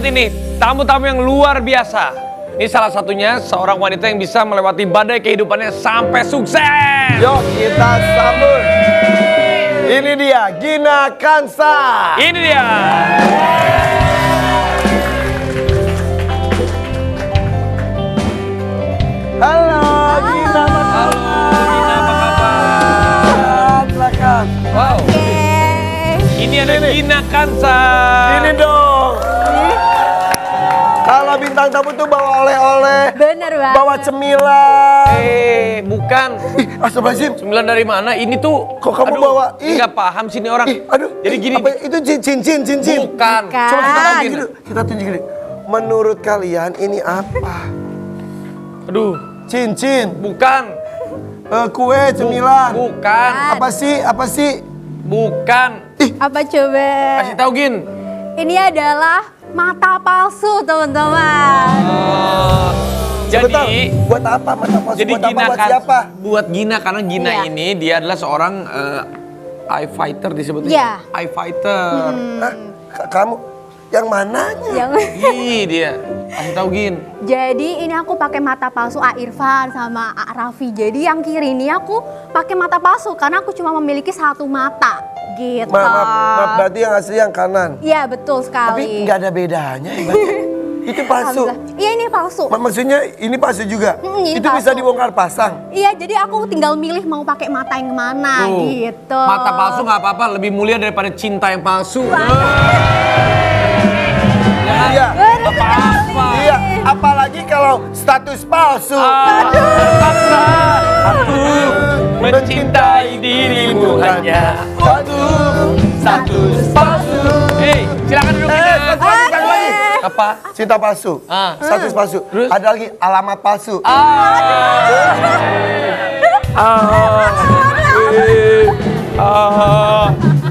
ini tamu-tamu yang luar biasa. Ini salah satunya seorang wanita yang bisa melewati badai kehidupannya sampai sukses. Yuk kita sambut. Ini dia Gina Kansa. Ini dia. Halo Gina, Halo Gina, apa kabar? silakan. Wow. Ini ada Gina Kansa. Ini dong. Kalau bintang tamu tuh bawa oleh-oleh, Bener banget. bawa cemilan. Bukan. Astagfirullahaladzim. Sembilan dari mana? Ini tuh. Kok kamu aduh, bawa? Nggak paham sini orang. Aduh. Jadi gini. Apa itu cincin? Bukan. Coba kita Bukan. tunjukin dulu. Kita tunjukin dulu. Menurut kalian ini apa? Aduh. Cincin, Bukan. kue, cemilan. Bukan. Apa sih? Bukan. Apa coba? Kasih tahu Gin. Ini adalah mata palsu, teman-teman. Sebentar, Jadi. buat apa mata palsu? Jadi Buat apa? Gina Buat kan siapa? buat Gina karena Gina Iya. ini dia adalah seorang eye fighter disebutnya. Iya. Eye fighter. Hah? Kamu yang mananya? Yang Ih dia. Kasih tahu Gin. Jadi ini aku pakai mata palsu A Irfan sama A Raffi. Jadi yang kiri ini aku pakai mata palsu karena aku cuma memiliki satu mata gitu. Maaf, berarti yang asli yang kanan. Iya betul Tapi sekali. nggak ada bedanya ibaratnya. Itu palsu. Alhamdulillah. Iya ini palsu. Maksudnya ini palsu juga? Ini Itu bisa palsu. dibongkar pasang? Iya jadi aku tinggal milih mau pakai mata yang mana Tuh, gitu. Mata palsu nggak apa-apa, lebih mulia daripada cinta yang palsu. Iya. Bener Apa-apa. sekali. Iya, apalagi kalau status palsu. Paksa aku mencintai dirimu hanya status palsu. Hei, silakan duduk Gina. Satu lagi. Apa? Cinta palsu. Status palsu. Terus? Ada lagi alamat palsu.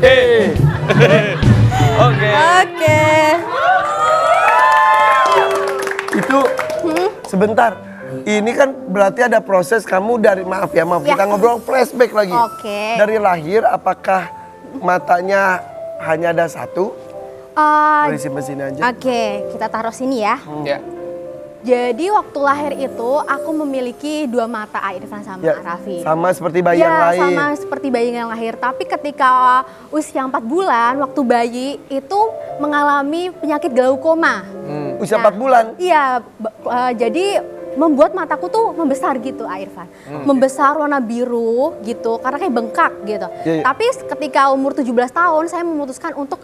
Oke. Oke. Itu sebentar. Ini kan berarti ada proses kamu dari maaf Ya. kita ngobrol flashback lagi. Oke. Dari lahir apakah matanya hanya ada satu? Boleh simpan sini aja. Oke, kita taruh sini ya. Ya. Jadi waktu lahir itu aku memiliki dua mata A Irfan sama Ya, A Raffi. sama seperti bayi yang lain. Sama seperti bayi yang lahir. Tapi ketika usia 4 bulan, waktu bayi itu mengalami penyakit glaukoma. Usia 4 bulan. Iya, jadi membuat mataku tuh membesar gitu, A Irfan. Membesar warna biru gitu, karena kayak bengkak gitu. Iya. Tapi ketika umur 17 tahun, saya memutuskan untuk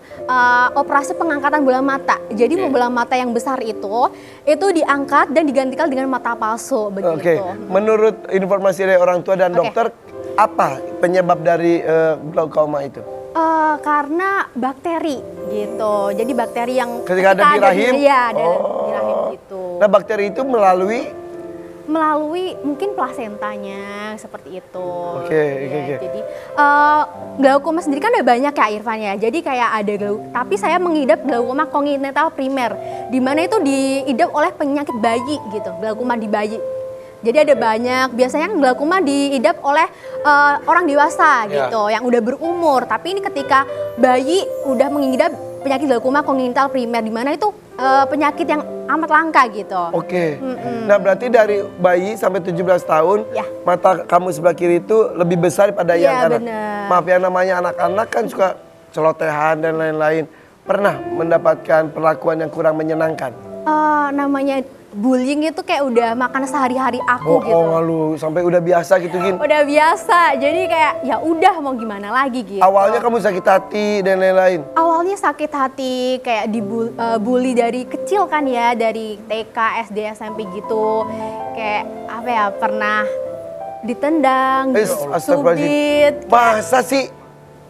operasi pengangkatan bola mata. Jadi bola mata yang besar itu diangkat dan digantikan dengan mata palsu begitu. Oke, menurut informasi dari orang tua dan Oke. dokter, apa penyebab dari glaukoma itu? Karena bakteri gitu. Jadi bakteri yang Ketika ada di rahim? Iya, ada di rahim gitu. Nah, bakteri itu Melalui mungkin plasentanya seperti itu. Oke. Jadi glaukoma sendiri kan ada banyak ya Irfan ya. Jadi kayak ada tapi saya mengidap glaukoma kongenital primer, di mana itu diidap oleh penyakit bayi gitu, glaukoma di bayi. Jadi ada banyak, biasanya glaukoma diidap oleh orang dewasa gitu, yang udah berumur. Tapi ini ketika bayi udah mengidap penyakit glaukoma kongenital primer, di mana itu penyakit yang amat langka gitu. Oke. Nah, berarti dari bayi sampai 17 tahun, Ya. mata kamu sebelah kiri itu lebih besar daripada yang Iya, kanan. bener. Maaf ya, namanya anak-anak kan suka celotehan dan lain-lain. Pernah mendapatkan perlakuan yang kurang menyenangkan? Namanya bullying itu kayak udah makan sehari-hari aku gitu. Lu sampai udah biasa gitu Gin. Udah biasa, jadi kayak ya udah mau gimana lagi gitu. Awalnya kamu sakit hati dan lain-lain. Awalnya sakit hati, kayak dibully dari kecil kan ya, dari TK, SD, SMP gitu. Kayak apa ya, pernah ditendang, Astagfirullahaladzim. disubit. Masa sih?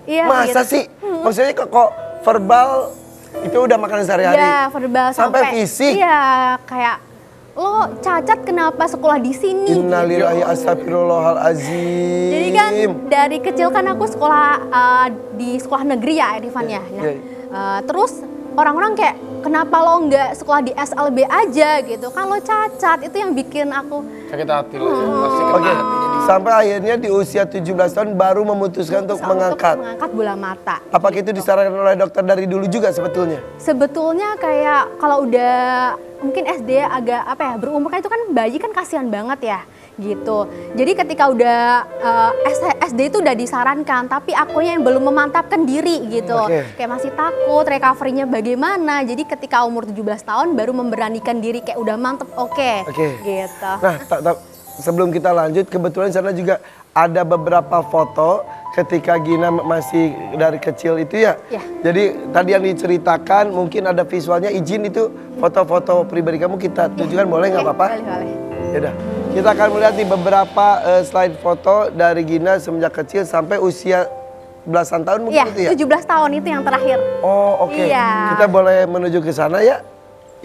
Iya, Masa gitu. sih? Maksudnya kok verbal itu udah makanan sehari-hari? Iya, verbal Sampai fisik? Iya, kayak lo cacat kenapa sekolah di sini? Innalillahi gitu. astagfirullahalazim. Jadi kan dari kecil kan aku sekolah di sekolah negeri ya Irfan ya. Iya. Terus orang-orang kayak kenapa lo nggak sekolah di SLB aja gitu? Kan lo cacat, itu yang bikin aku Sakit hati lah. Pasti Oke, kena hatinya. Sampai akhirnya di usia 17 tahun baru memutuskan untuk mengangkat. Mengangkat bola mata. Apakah itu disarankan oleh dokter dari dulu juga sebetulnya? Sebetulnya kayak kalau udah mungkin SD agak apa ya, berumur kan itu kan bayi kan kasihan banget ya gitu. Jadi ketika udah SD itu udah disarankan, tapi akunya yang belum memantapkan diri gitu. Kayak masih takut, recovery-nya bagaimana. Jadi ketika umur 17 tahun baru memberanikan diri kayak udah mantep, gitu. Nah, sebelum kita lanjut, kebetulan di sana juga ada beberapa foto ketika Gina masih dari kecil itu ya. Jadi tadi yang diceritakan mungkin ada visualnya, izin itu foto-foto pribadi kamu kita tunjukkan, boleh nggak apa-apa? Boleh. Yaudah, kita akan melihat nih beberapa slide foto dari Gina semenjak kecil sampai usia belasan tahun mungkin itu ya? 17 tahun itu yang terakhir. Oh, oke. Iya. Kita boleh menuju ke sana ya?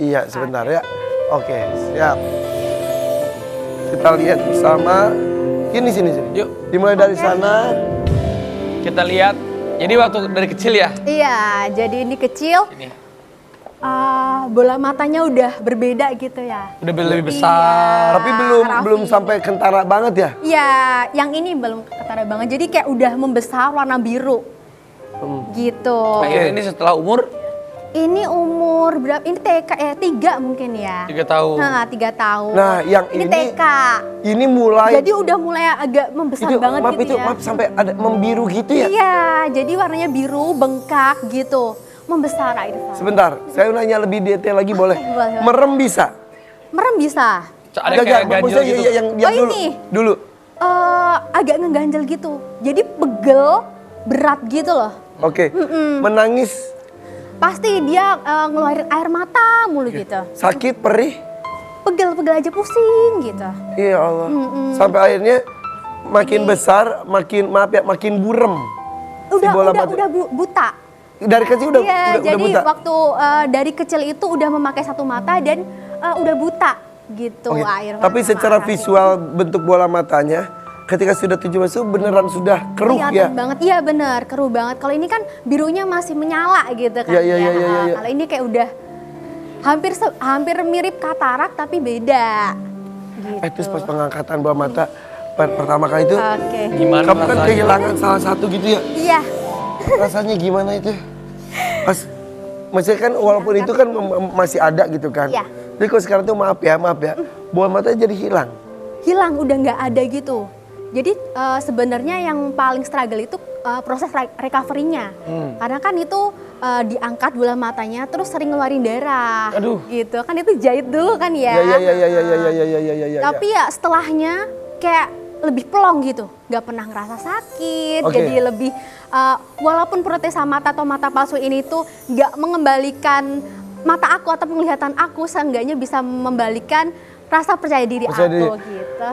Iya, sebentar ya. Oke, siap. Kita lihat bersama. Sini. Yuk. Dimulai dari sana. Kita lihat. Jadi waktu dari kecil ya? Iya, jadi ini kecil. Ini. Bola matanya udah berbeda gitu ya. Udah lebih besar. Tapi belum sampai kentara banget ya? Iya, yang ini belum ketara banget. Jadi kayak udah membesar warna biru. Gitu. Akhirnya ini setelah umur Ini umur berapa? Ini TK 3 mungkin ya. 3 tahun. Nah, 3 tahun. Nah, yang ini ini TK. Ini mulai. Jadi udah mulai agak membesar itu, banget maaf, gitu ya. Maaf sampai ada membiru gitu ya? Iya, jadi warnanya biru, bengkak gitu. Membesar Irfan. Sebentar, saya nanya lebih detail lagi boleh? Boleh. Merem bisa? Merem bisa. Ada kayak ganjil maksudnya gitu. yang Oh, dulu. ini? Dulu. Agak ngeganjel gitu. Jadi pegel, berat gitu loh. Oke. Menangis Pasti dia ngeluarin air mata mulu gitu. sakit, perih? Pegel-pegel aja pusing gitu. Iya Allah. Sampai akhirnya makin besar, makin burem. Si bola mata. Udah buta. Dari kecil udah Jadi buta. waktu dari kecil itu udah memakai satu mata dan udah buta gitu. Oke. Irfan Tapi sama secara Raffi. visual bentuk bola matanya, ketika sudah 17 itu beneran sudah keruh ya? Kelihatan banget, iya bener, keruh banget. Kalau ini kan birunya masih menyala gitu kan. Iya. Kalau ini kayak udah hampir mirip katarak tapi beda. Gitu. Terus pas pengangkatan bola mata pertama kali itu, Oke. Gimana kamu kan rasanya? kehilangan salah satu gitu ya? Iya. Rasanya gimana itu? Pas, maksudnya kan walaupun itu kan masih ada gitu kan? Iya. Jadi kalau sekarang tuh maaf ya, bola matanya jadi hilang. Hilang, udah nggak ada gitu. Jadi sebenarnya yang paling struggle itu proses recovery-nya. Karena kan itu diangkat bola matanya terus sering ngeluarin darah. Aduh. Gitu. Kan itu jahit dulu kan ya. Iya. Tapi ya setelahnya kayak lebih plong gitu. Nggak pernah ngerasa sakit. Oke. Jadi lebih walaupun protesa mata atau mata palsu ini tuh nggak mengembalikan mata aku atau penglihatan aku, seenggaknya bisa membalikan rasa percaya diri Percaya diri. aku gitu.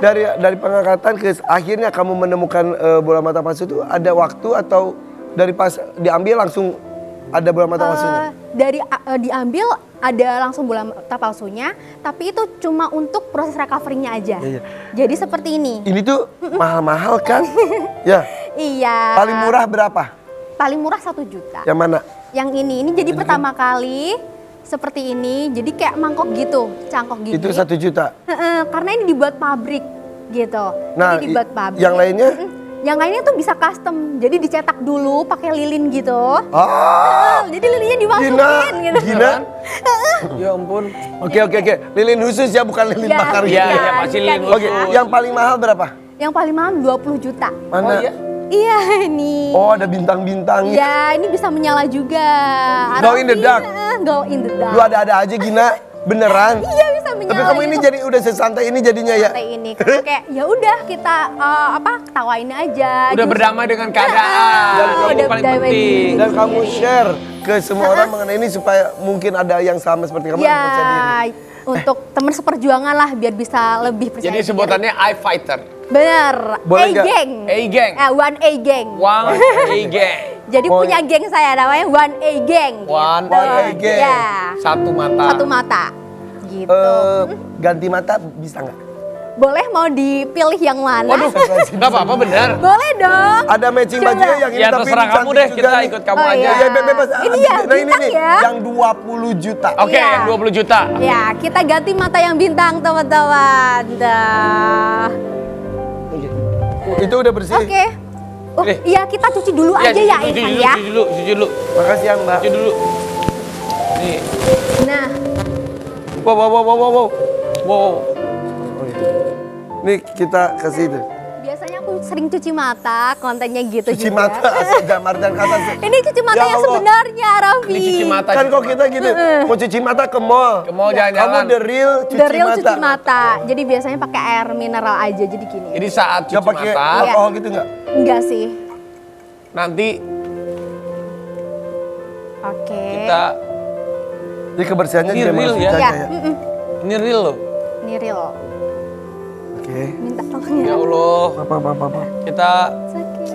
Dari pengangkatan ke akhirnya kamu menemukan bola mata palsu itu ada waktu atau dari pas diambil langsung ada bola mata palsunya? Dari diambil ada langsung bola mata palsunya, tapi itu cuma untuk proses recovery-nya aja. Iya. Jadi seperti ini. Ini tuh mahal-mahal kan? Ya. Iya. Paling murah berapa? Paling murah 1 juta. Yang mana? Yang ini jadi pertama kali seperti ini. Jadi kayak mangkok gitu, cangkok gini. Itu 1 juta. Karena ini dibuat pabrik gitu. Nah, Ini dibuat pabrik. yang lainnya? Yang lainnya tuh bisa custom. Jadi dicetak dulu pakai lilin gitu. Ah, Jadi lilinnya dimasukin gitu. Gina. Ya ampun. Oke. Lilin khusus ya, bukan lilin Ya, bakar gitu. Iya, Iya, iya pasti bukan lilin ya. Oke, yang paling mahal berapa? Yang paling mahal 20 juta. Mana? Oh, iya? Iya nih. Oh, ada bintang-bintangnya. Ya, ini bisa menyala juga. Go in the dark. Go in the dark. Lu ada-ada aja Gina, beneran. Iya, bisa menyala. Tapi kamu ini gitu. jadi udah sesantai ini jadinya ya. Santai ini karena kayak ya udah kita ketawain aja. Udah Just- berdamai dengan keadaan. Dan Itu udah paling berdamai penting. Dan kamu share ke semua orang mengenai ini supaya mungkin ada yang sama seperti kamu yang percaya diri. Ya, untuk teman seperjuangan lah biar bisa lebih percaya Jadi diri. sebutannya I Fighter. Bener. Boleh nggak? A-Gang. A-Gang. One A-Gang. One A-Gang. Jadi Oh, punya geng saya namanya One A-Gang. One gitu. A-Gang. Ya. Satu mata. Satu mata. Gitu. Ganti mata bisa nggak? Boleh mau dipilih yang mana? Waduh, nggak apa-apa benar. Boleh dong. Ada matching Coba. bajunya yang ini Ya tapi terserah kamu cantik deh, juga kita nih. ikut kamu Oh, aja. iya. Ya, bebas. Ini ya, Nah, ini bintang nih, ya. yang 20 juta. Oke, Iya. yang 20 juta. Ya, kita ganti mata yang bintang teman-teman. Dah. Oke. Itu udah bersih. Oke. Oh Nih. iya, kita cuci dulu aja ya Irfan ya. Cuci dulu. Makasih ya Mbak. Cuci dulu. Nih. Nah, Wow. Wow. Nih kita kasih itu. biasanya aku sering cuci mata, kontennya gitu Cuci juga. mata asal jamar dan kata. Ini cuci mata Ya yang Allah. sebenarnya, Raffi. Ini cuci mata. Kan kok kita gitu, mau cuci mata ke mall. Ke mall Kamu jalan-jalan. the real cuci The real mata. cuci mata. Jadi biasanya pakai air mineral aja, jadi gini. Jadi saat cuci Gak pakai mata, alkohol gitu nggak? Enggak sih. nanti Oke. kita Jadi kebersihannya Ini juga real harus ya? dijaga Ya, ya. ini real loh. Ini real. Oke. Minta tolong Ya ya. Allah, Apa. kita Sakit.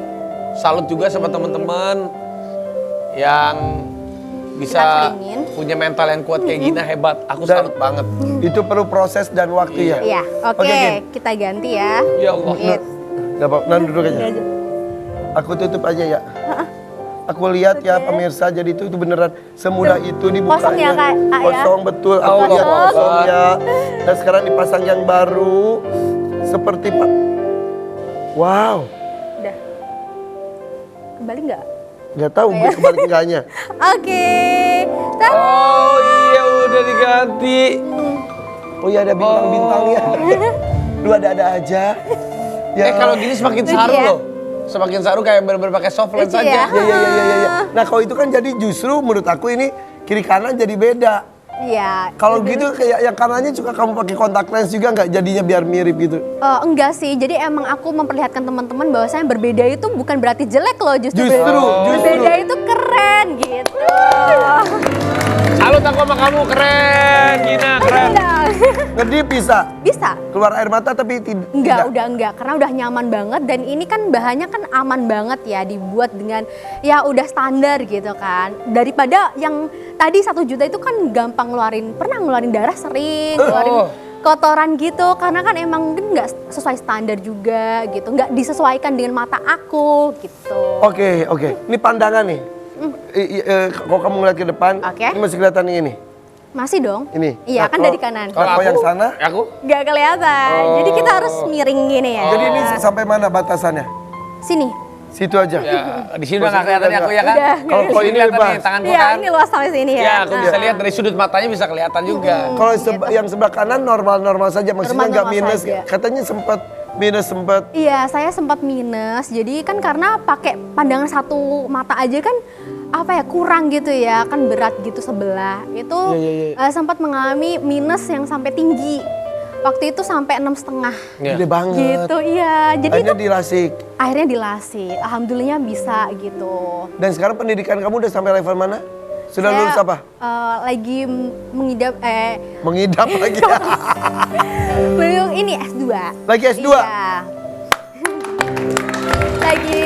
salut juga sama teman-teman yang bisa Kita keringin. punya mental yang kuat kayak Gina, hebat. Aku Dan- salut banget. Itu perlu proses dan waktu ya. Iya, oke. Gin. Kita ganti ya. Ya Allah. Wait. Gak apa-apa, nanti duduk aja. Aku tutup aja ya. Aku lihat ya pemirsa, jadi itu beneran semudah itu dibukanya. Kosong ya, Kak, ya? Kosong betul. Aku Allah lihat Akbar. kosong ya. Dan sekarang dipasang yang baru. Seperti Pak. Wow. Udah. Kembali nggak? Gak tahu kebalik enggaknya. Oke. Tada. Oh iya udah diganti. Oh iya ada bintang-bintangnya. Lu ada-ada aja. Ya. Kalau gini semakin Lucu saru ya? loh. Semakin saru kayak bener-bener pakai soft lens Lucu aja. ya? Ya. Nah kalau itu kan jadi justru menurut aku ini kiri kanan jadi beda. Iya. Kalau gitu kayak yang kanannya suka kamu pakai kontak lens juga nggak jadinya biar mirip gitu. Enggak sih, jadi emang aku memperlihatkan teman-teman bahwasanya berbeda itu bukan berarti jelek loh, justru Justru. berbeda itu keren gitu. Salut aku sama kamu, keren Gina, keren. Enggak. Ngedip bisa Bisa? keluar air mata tapi tidak. Enggak, udah enggak, karena udah nyaman banget dan ini kan bahannya kan aman banget ya, dibuat dengan ya udah standar gitu kan. Daripada yang tadi 1 juta itu kan gampang pernah ngeluarin darah sering, ngeluarin kotoran gitu, karena kan emang mungkin nggak sesuai standar juga gitu, nggak disesuaikan dengan mata aku gitu. Oke. Ini pandangan nih. Kalau kamu ngeliat ke depan, Oke. ini masih kelihatan yang ini. Masih dong? Ini. Iya Nah, kan kalau- dari kanan. Kalau yang sana, Aku? Nggak kelihatan, jadi kita harus miring gini ya. jadi ini sampai mana batasannya? Sini. Situ aja. Ya, di sini udah nggak kelihatan ya aku ya kan? Udah, Kalau Di sini ini kelihatan bebas. nih tanganku Iya, kan? ini luas sampai sini ya. Ya, aku bisa Nah. lihat dari sudut matanya bisa kelihatan juga. Kalau yang sebelah kanan normal-normal saja, maksudnya nggak Normal-normal minus. saja. Katanya sempat minus sempat. Iya, saya sempat minus. Jadi kan karena pakai pandangan satu mata aja kan apa ya kurang gitu ya, kan berat gitu sebelah. Itu Iya. sempat mengalami minus yang sampai tinggi. Waktu itu sampai 6,5 Ya. Gede banget. gitu. Iya, jadi Akhirnya itu dilasik. akhirnya dilasik. Alhamdulillahnya bisa gitu. Dan sekarang pendidikan kamu udah sampai level mana? Sudah Saya, lulus apa? Lagi mengidap Mengidap lagi ya. belum ini S2. Lagi S2? Iya. Lagi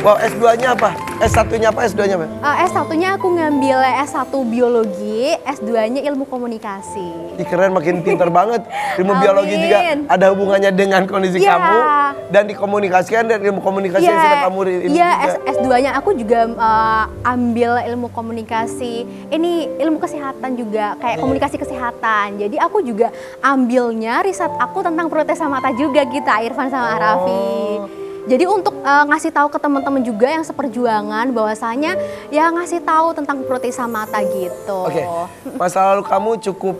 Wow, S2-nya apa? S1-nya apa? S2-nya apa? S1-nya aku ngambil S1 biologi, S2-nya ilmu komunikasi. Ih, keren, makin pinter banget. Ilmu Amin. biologi juga ada hubungannya dengan kondisi Iya. kamu. Dan dikomunikasikan dan ilmu komunikasi yang sudah kamu ini Iya, juga. S2-nya aku juga ambil ilmu komunikasi. Ini ilmu kesehatan juga, kayak komunikasi kesehatan. Jadi aku juga ambilnya riset aku tentang protesa mata juga gitu, Irfan sama Raffi. Jadi untuk ngasih tahu ke teman-teman juga yang seperjuangan bahwasanya ya ngasih tahu tentang protesa mata gitu. Oke, masa lalu kamu cukup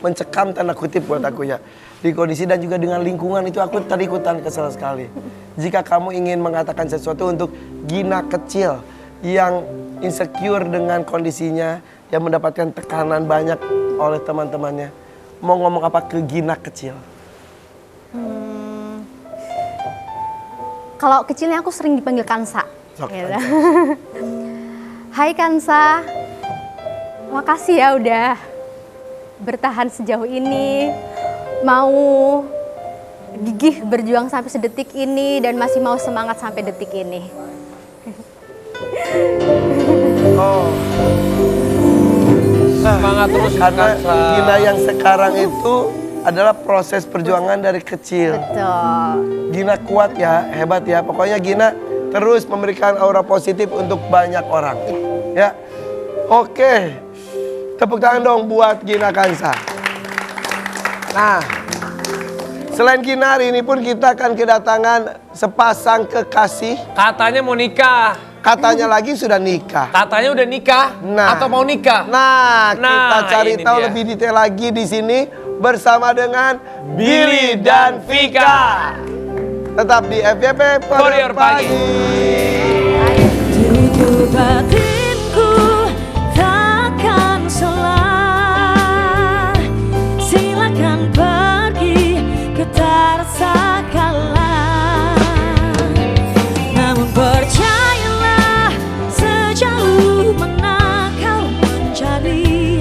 mencekam tanda kutip buat aku ya. Di kondisi dan juga dengan lingkungan itu aku tadi ikutan kesal sekali. Jika kamu ingin mengatakan sesuatu untuk Gina kecil yang insecure dengan kondisinya, yang mendapatkan tekanan banyak oleh teman-temannya, mau ngomong apa ke Gina kecil? Kalau kecilnya aku sering dipanggil Kansa. Sok, Gitu. Kansa. Hai Kansa, makasih ya udah bertahan sejauh ini, mau gigih berjuang sampai sedetik ini dan masih mau semangat sampai detik ini. Oh, Semangat terus karena Kansa. Gina yang sekarang itu adalah proses perjuangan dari kecil. Betul. Gina kuat ya, hebat ya. Pokoknya Gina terus memberikan aura positif untuk banyak orang. Ya. Oke. Tepuk tangan dong buat Gina Kansa. Nah, Selain Gina, hari ini pun kita akan kedatangan sepasang kekasih. Katanya mau nikah. Katanya lagi sudah nikah. Katanya udah nikah atau mau nikah. Nah, kita cari ini tahu dia. lebih detail lagi di sini bersama dengan Billy dan Vika. Tetap di FYP For Your Pagi. Pagi.